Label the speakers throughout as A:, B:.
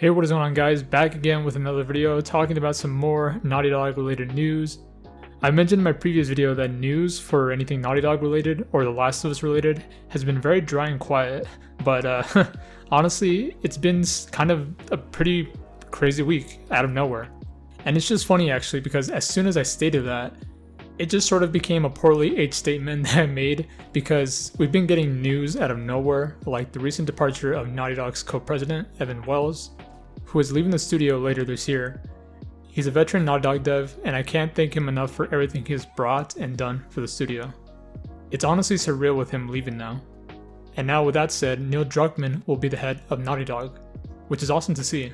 A: Hey, what is going on, guys? Back again with another video talking about some more Naughty Dog related news. I mentioned in my previous video that news for anything Naughty Dog related or The Last of Us related has been very dry and quiet, but honestly, it's been kind of a pretty crazy week out of nowhere. And it's just funny actually, because as soon as I stated that, it just sort of became a poorly aged statement that I made, because we've been getting news out of nowhere, like the recent departure of Naughty Dog's co-president, Evan Wells, who is leaving the studio later this year. He's a veteran Naughty Dog dev, and I can't thank him enough for everything he has brought and done for the studio. It's honestly surreal with him leaving now. And now with that said, Neil Druckmann will be the head of Naughty Dog, which is awesome to see.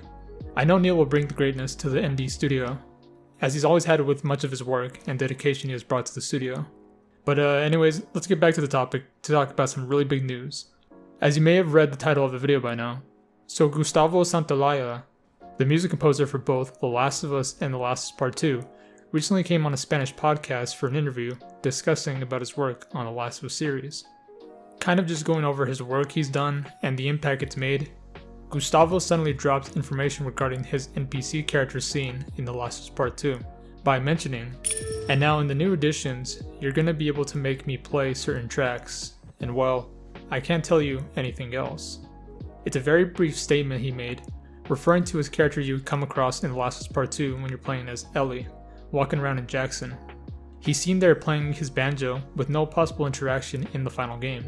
A: I know Neil will bring the greatness to the ND studio, as he's always had it with much of his work and dedication he has brought to the studio. But anyways, let's get back to the topic to talk about some really big news. As you may have read the title of the video by now, so Gustavo Santaolalla, the music composer for both The Last of Us and The Last of Us Part 2, recently came on a Spanish podcast for an interview discussing about his work on The Last of Us series. Kind of just going over his work he's done and the impact it's made, Gustavo suddenly dropped information regarding his NPC character scene in The Last of Us Part 2 by mentioning, "And now in the new editions, you're gonna be able to make me play certain tracks, and well, I can't tell you anything else." It's a very brief statement he made, referring to his character you come across in The Last of Us Part 2 when you're playing as Ellie, walking around in Jackson. He's seen there playing his banjo with no possible interaction in the final game.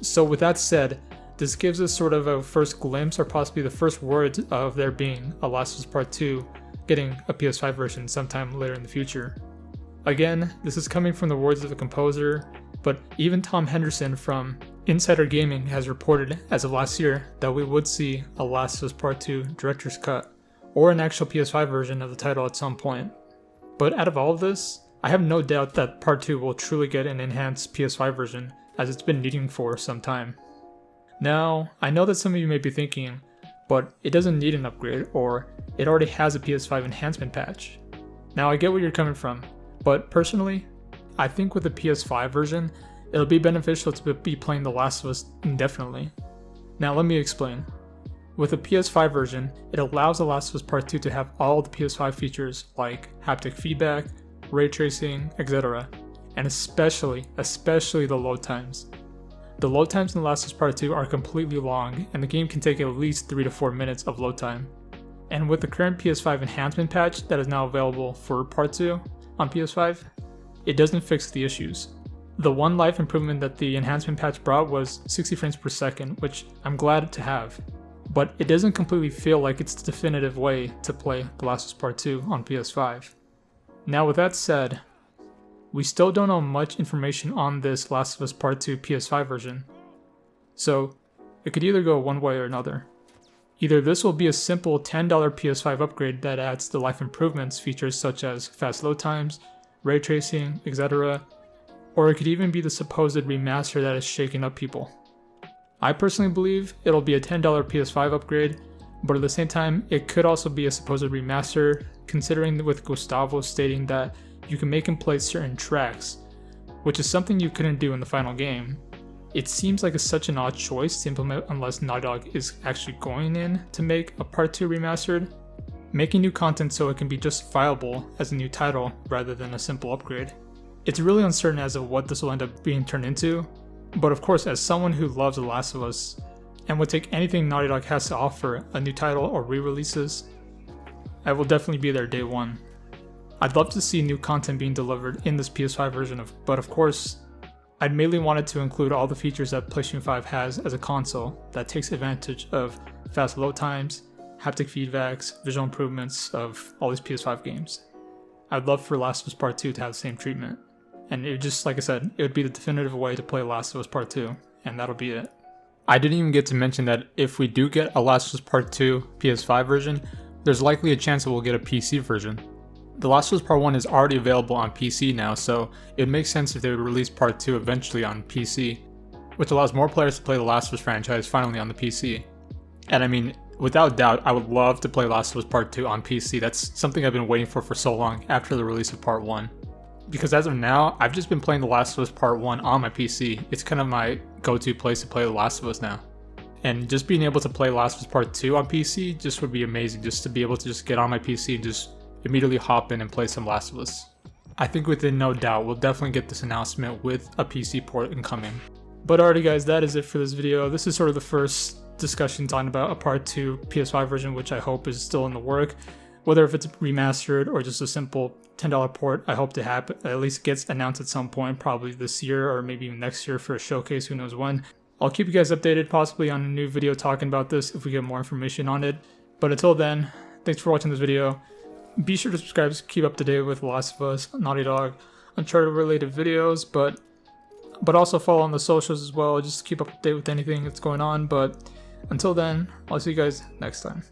A: So with that said, this gives us sort of a first glimpse, or possibly the first words of there being a Last of Us Part 2 getting a PS5 version sometime later in the future. Again, this is coming from the words of the composer, but even Tom Henderson from Insider Gaming has reported as of last year that we would see a Last of Us Part 2 director's cut, or an actual PS5 version of the title at some point. But out of all of this, I have no doubt that Part 2 will truly get an enhanced PS5 version, as it's been needing for some time. Now, I know that some of you may be thinking, but it doesn't need an upgrade, or it already has a PS5 enhancement patch. Now I get where you're coming from, but personally, I think with the PS5 version, it'll be beneficial to be playing The Last of Us indefinitely. Now let me explain. With the PS5 version, it allows The Last of Us Part 2 to have all the PS5 features like haptic feedback, ray tracing, etc. And especially the load times. The load times in The Last of Us Part 2 are completely long, and the game can take at least 3 to 4 minutes of load time. And with the current PS5 enhancement patch that is now available for Part 2 on PS5, it doesn't fix the issues. The one life improvement that the enhancement patch brought was 60 frames per second, which I'm glad to have. But it doesn't completely feel like it's the definitive way to play The Last of Us Part 2 on PS5. Now with that said, we still don't know much information on this Last of Us Part 2 PS5 version. So it could either go one way or another. Either this will be a simple $10 PS5 upgrade that adds the life improvements features such as fast load times, ray tracing, etc., or it could even be the supposed remaster that has shaken up people. I personally believe it'll be a $10 PS5 upgrade, but at the same time, it could also be a supposed remaster, considering with Gustavo stating that you can make him play certain tracks, which is something you couldn't do in the final game. It seems like such an odd choice to implement unless Naughty Dog is actually going in to make a Part 2 remastered, making new content so it can be justifiable as a new title rather than a simple upgrade. It's really uncertain as of what this will end up being turned into, but of course, as someone who loves The Last of Us and would take anything Naughty Dog has to offer, a new title or re-releases, I will definitely be there day one. I'd love to see new content being delivered in this PS5 version, but of course, I'd mainly wanted to include all the features that PlayStation 5 has as a console that takes advantage of fast load times, haptic feedbacks, visual improvements of all these PS5 games. I'd love for Last of Us Part 2 to have the same treatment. And it just, like I said, it would be the definitive way to play Last of Us Part 2, and that'll be it. I didn't even get to mention that if we do get a Last of Us Part 2 PS5 version, there's likely a chance that we'll get a PC version. The Last of Us Part 1 is already available on PC now, so it would make sense if they would release Part 2 eventually on PC, which allows more players to play the Last of Us franchise finally on the PC. And I mean, without doubt, I would love to play Last of Us Part 2 on PC. That's something I've been waiting for so long after the release of Part 1. Because as of now, I've just been playing The Last of Us Part 1 on my PC. It's kind of my go-to place to play The Last of Us now. And just being able to play Last of Us Part 2 on PC just would be amazing, just to be able to just get on my PC and just immediately hop in and play some Last of Us. I think within no doubt we'll definitely get this announcement with a PC port incoming. But alrighty guys, that is it for this video. This is sort of the first discussion talking about a Part 2 PS5 version, which I hope is still in the work. Whether if it's remastered or just a simple $10 port, I hope to happen, at least gets announced at some point, probably this year or maybe even next year for a showcase, who knows when. I'll keep you guys updated, possibly on a new video talking about this if we get more information on it. But until then, thanks for watching this video. Be sure to subscribe to keep up to date with Last of Us, Naughty Dog, Uncharted related videos, but also follow on the socials as well, just to keep up to date with anything that's going on. But until then, I'll see you guys next time.